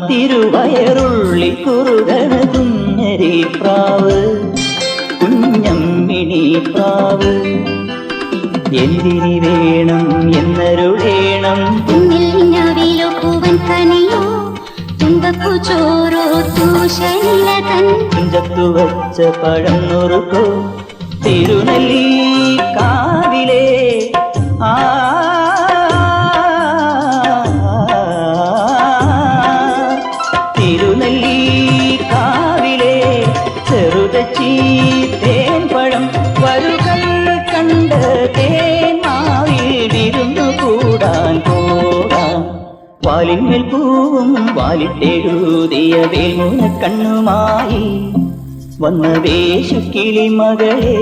തിരുവയറുള്ളിൽ കുറുകണ കുഞ്ഞരി പ്രാവ് കുഞ്ഞമ്മിണി പ്രാവ് എന്തിനി വേണം എന്നരുളേണം തുഞ്ചത്തു വച്ച പഴം നുറുക്കോ തിരുനെല്ലി കാവിലെ തിരുനെല്ലി കാവിലെ ചെറുതച്ചി തേൻ പഴം വരുകൾ കണ്ട് തേൻ മാവിൽ വിരുന്നു കൂടാൻ പോകാം വാലിന്മേൽ പൂവും വാലിട്ടെഴുതിയ വേൽമുന കണ്ണുമായി വന്ന വേശുക്കിളി മകളെ